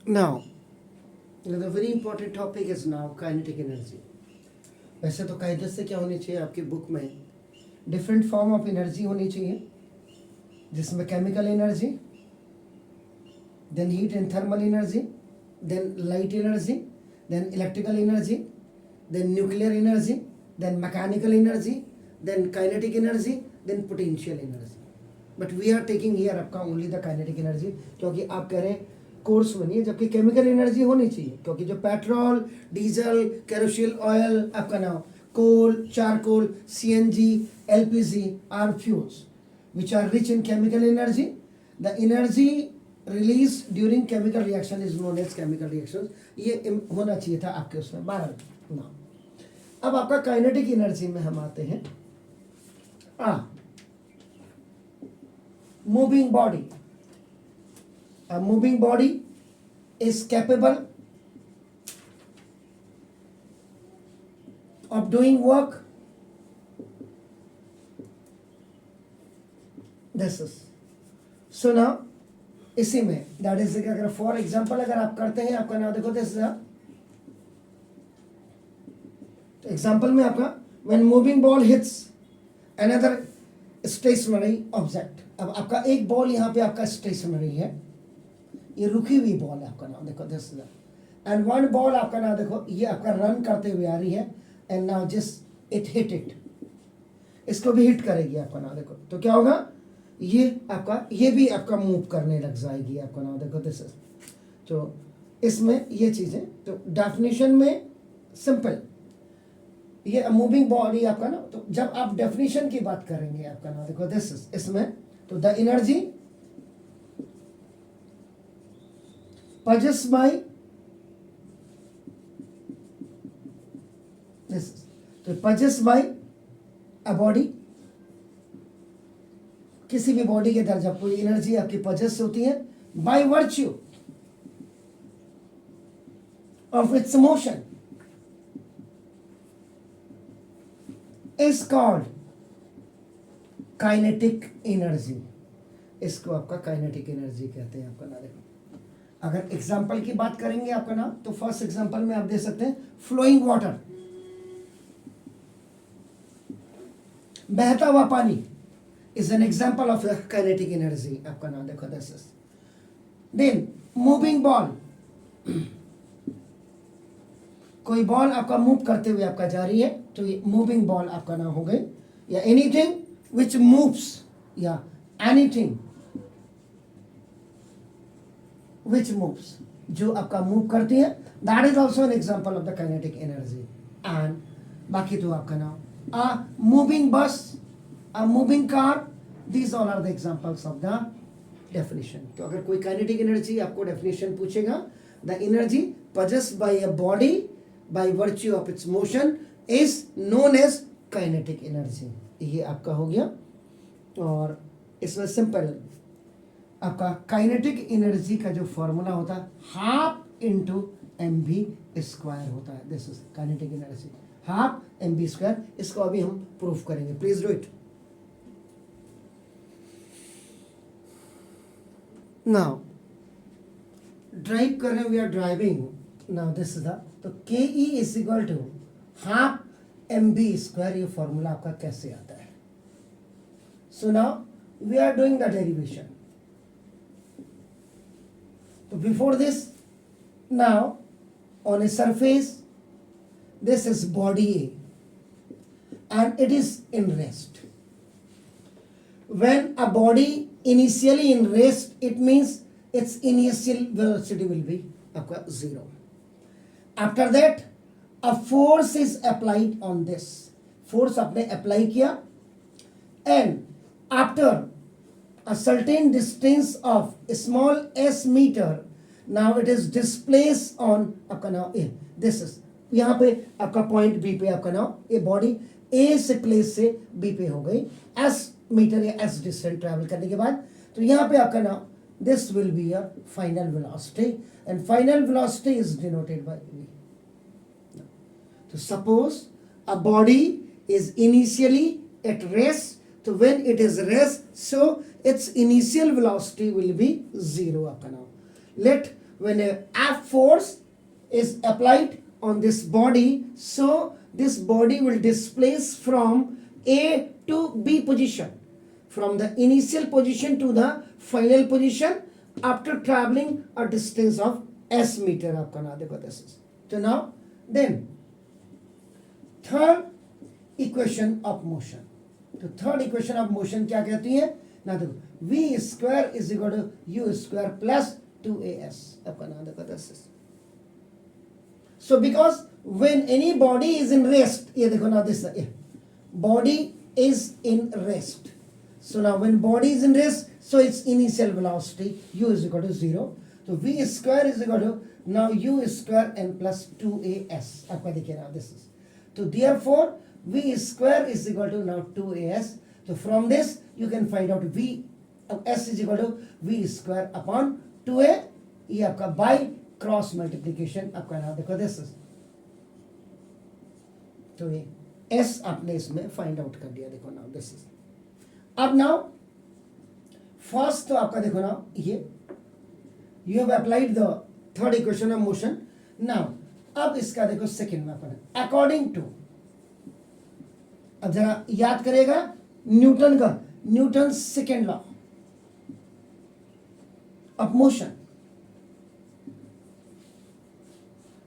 Now, the very important topic is now kinetic energy. वैसे तो कायदे से क्या होनी चाहिए आपकी बुक में, डिफरेंट फॉर्म ऑफ एनर्जी होनी चाहिए, जिसमें chemical energy, then heat and thermal energy, then light energy, then electrical energy, then nuclear energy, then mechanical energy, then kinetic energy, then potential energy. But we are taking here आपका only the kinetic energy, क्योंकि आप कह रहे हैं course बनिए, जबकि chemical energy होनी चाहिए, क्योंकि जो पेट्रोल, डीजल, केरोसिन ऑयल, आपका नाम coal, charcoal, CNG, LPG are fuels which are rich in chemical energy. The energy released during chemical reaction is known as chemical reactions. ये होना चाहिए था आपके उसमें 12 ना. अब आपका काइनेटिक एनर्जी में हम आते हैं. Moving body. A moving body is capable of doing work. This is. So now इसी में दैट इज अगर फॉर एग्जाम्पल अगर आप करते हैं, आपका नाम देखो दिस एग्जाम्पल में आपका when moving ball hits another stationary object. अब आपका एक बॉल यहाँ पे आपका स्टेशनरी है, ये रुकी हुई बॉल है, आपका नाम देखो दिस एंड वन बॉल आपका नाम देखो ये आपका रन करते हुए आ रही है, and now just it hit it, इसको भी हिट करेगी आपका नाम देखो, तो क्या होगा, ये आपका ये भी आपका मूव करने लग जाएगी, आपका नाम देखो दिस इज. तो इसमें ये चीज़ें तो डेफिनेशन में सिंपल, ये मूविंग बॉडी आपका ना, तो जब आप डेफिनेशन की बात करेंगे आपका नाम देखो दिस इज, इसमें तो the energy possessed by this, तो possessed by a body, किसी भी बॉडी के अंदर जब कोई एनर्जी आपकी पजेस होती है by virtue of its motion is called kinetic energy. इसको आपका काइनेटिक एनर्जी कहते हैं. आपका नाम देखो, अगर एग्जांपल की बात करेंगे आपका नाम, तो फर्स्ट एग्जांपल में आप दे सकते हैं फ्लोइंग वाटर, बहता हुआ पानी is an example of a kinetic energy. आपका नाम देखो this is. Then moving ball, कोई बॉल आपका मूव करते हुए आपका जा रही है, तो ये मूविंग बॉल आपका नाम हो गई, या एनीथिंग विच मूव्स, या एनीथिंग विच मूव्स, जो आपका मूव करती है, that is also an example of the kinetic energy. And बाकी तो आपका नाम अ मूविंग बस, a moving car, these all are the examples of the definition. तो अगर कोई kinetic energy आपको definition पूछेगा, the energy possessed by a body by virtue of its motion is known as kinetic energy. ये आपका हो गया. और इसमें सिंपल आपका काइनेटिक एनर्जी का जो फॉर्मूला होता है half into M B square होता है. This is kinetic energy, half M B square. इसको अभी हम प्रूफ करेंगे. Please do it. Now drive कर रहे हैं, we are driving. Now this is the, तो K E is equal to half M B square. ये फॉर्मूला आपका कैसे आता है? So now we are doing the derivation. तो before this, now on a surface, this is body A and it is in rest. When a body initially in rest, it means its initial velocity will be आपका 0. After that a force is applied on this. Force आपने apply किया, and after a certain distance of small s meter, now it is displaced on आपका नाम A. This is यहाँ पे आपका point B पे आपका नाम, ये बॉडी ए से प्लेस से बी पे हो गई एस मीटर या एस डिस्टेंस ट्रैवल करने के बाद. तो यहाँ पे आपका नाम this will be your final velocity, and final velocity is denoted by V. तो suppose a body is initially at rest, तो when it is rest, so its initial velocity will be 0. आपका नाम let when F force is applied on this body, so this body will displace from A to B position, from the initial position to the final position after traveling a distance of S meter. आपका ना देखो this is. So now then third equation of motion. तो third equation of motion क्या कहती है ना, देखो v square is equal to u square plus 2as आपका ना देखो this is. So because when any body is in rest, ये देखो ना this body is in rest. So now when body is in rest, so its initial velocity u is equal to 0. तो v square is equal to now u square and plus 2as आपका देखिए ना this is. तो therefore v square is equal to now 2as. So from this you can find out v s is equal to v square upon 2a. ये आपका by cross multiplication आपका ना देखो this is. तो ये s आपने इसमें फाइंड आउट कर दिया. देखो नाउ दिस इज. अब नाउ फर्स्ट तो आपका देखो नाउ ये you have applied the third equation of motion. Now अब इसका देखो सेकेंड में अपना अकॉर्डिंग टू, अब जरा याद करेगा न्यूटन का, Newton second law of motion.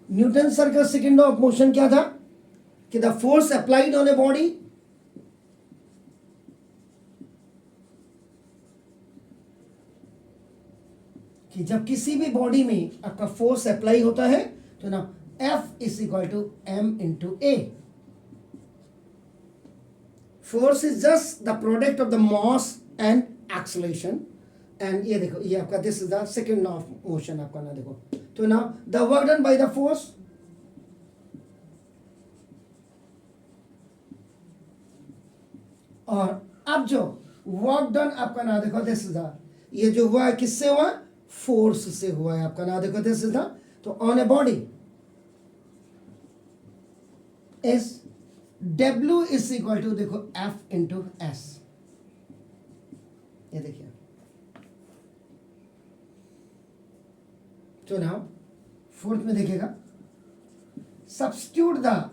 Newton sir का सेकेंड लॉ ऑफ मोशन क्या था कि the force applied on a body कि जब किसी भी बॉडी में आपका फोर्स अप्लाई होता है तो ना F is equal to m into a. Force is just the product of the mass and acceleration. And ये देखो ये आपका this is the second law of motion आपका ना देखो. तो now the work done by the force और अब जो work done आपका ना देखो this is the, ये जो हुआ है किससे हुआ, फोर्स से हुआ है आपका ना देखो this is the. तो on a body is W is equal to देखो F इंटू एस. ये देखिए. तो नाउ फोर्थ में देखिएगा, substitute the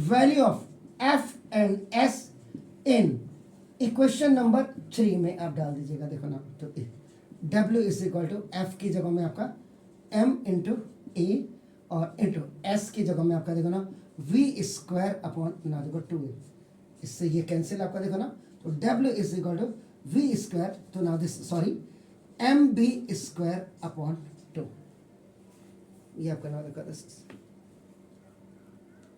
value of F and S in equation number 3 में आप डाल दीजिएगा. देखो ना तो W is equal to F की जगह में आपका M इंटू ए और इंटू S की जगह में आपका देखो ना v स्क्वायर अपॉन ना देखो 2a. इससे ये कैंसिल आपका देखो ना. तो w is equal to v square, तो ना this sorry mb square upon 2. ये आपका ना देखो दिस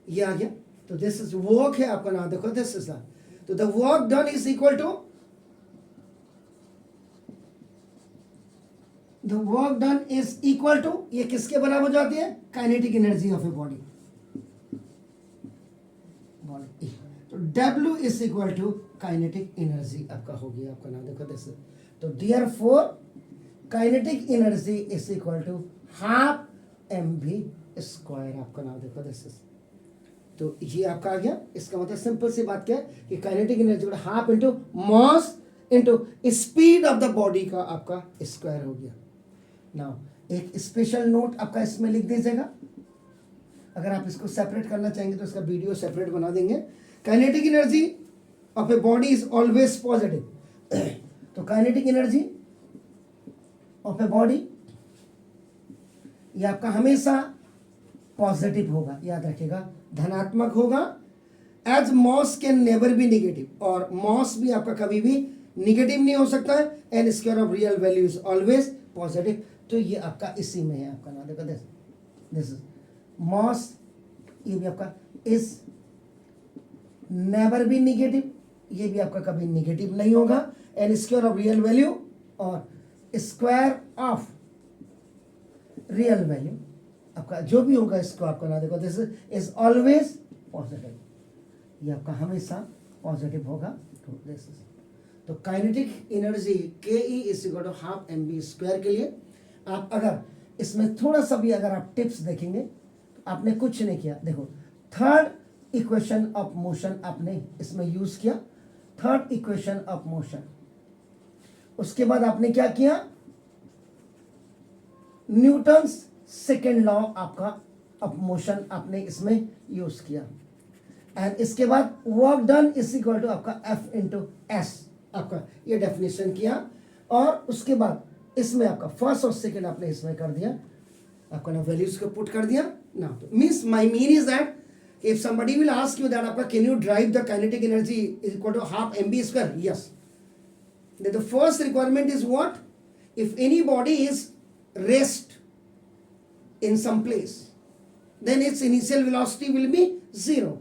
ये आ गया. तो दिस इज वर्क है आपका ना देखो दिस इज द. तो the work done is equal to, the work done is equal to, ये किसके बराबर हो जाती है, kinetic energy of a body. तो W is equal to kinetic energy आपका हो गया आपका ना देखो दिस. तो therefore kinetic energy is equal to half mv square आपका ना देखो दिस. तो ये आपका आ गया. इसका मतलब सिंपल सी बात क्या है कि kinetic energy half into mass into speed of the body का आपका स्क्वायर हो गया. नाउ एक स्पेशल नोट आपका इसमें लिख दीजिएगा. अगर आप इसको सेपरेट करना चाहेंगे तो इसका वीडियो सेपरेट बना देंगे. Kinetic energy of a body is always positive. तो kinetic energy of a body ये आपका हमेशा पॉजिटिव होगा, याद रखिएगा, धनात्मक होगा. As mass can never be negative, और मॉस भी आपका कभी भी नेगेटिव नहीं हो सकता है. And square of real value is always positive. तो ये आपका इसी में है आपका ना देखो दिस इज मॉस, ये भी आपका इज नेवर बी नेगेटिव, ये भी आपका कभी नेगेटिव नहीं होगा. And square of real value और स्क्वायर ऑफ रियल वैल्यू आपका जो भी होगा इसको आपका ना देखो दिस इज ऑलवेज पॉजिटिव. ये आपका हमेशा पॉजिटिव होगा. तो दिस इज, तो काइनेटिक एनर्जी के E is equal to half mv square के लिए आप अगर इसमें थोड़ा सा भी अगर आप टिप्स देखेंगे तो आपने कुछ नहीं किया. देखो थर्ड इक्वेशन ऑफ मोशन आपने इसमें यूज किया, थर्ड इक्वेशन ऑफ मोशन. उसके बाद आपने क्या किया, न्यूटन्स सेकेंड लॉ आपका ऑफ मोशन आपने इसमें यूज किया, एंड इसके बाद work done is equal to आपका एफ इंटू एस, आपका ये डेफिनेशन किया, और उसके बाद इसमें आपका फर्स्ट और सेकेंड आपने इसमें कर दिया, आपका ना वैल्यूज को पुट कर दिया ना, means my mean is that if somebody will ask you that आपका can you drive the kinetic energy is equal to half mv square, yes, then the first requirement is what, if any body is rest in some place then its initial velocity will be 0.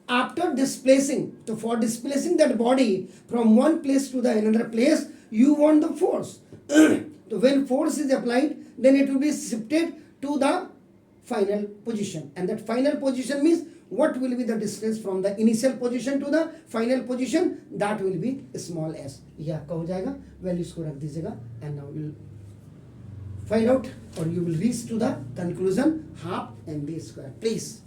After displacing, so for displacing that body from one place to the another place, you want the force. So when force is applied, then it will be shifted to the final position, and that final position means what will be the distance from the initial position to the final position, that will be small s. ये आपका हो जाएगा, values को रख दीजिएगा, and now we'll find out or you will reach to the conclusion half mv square. Please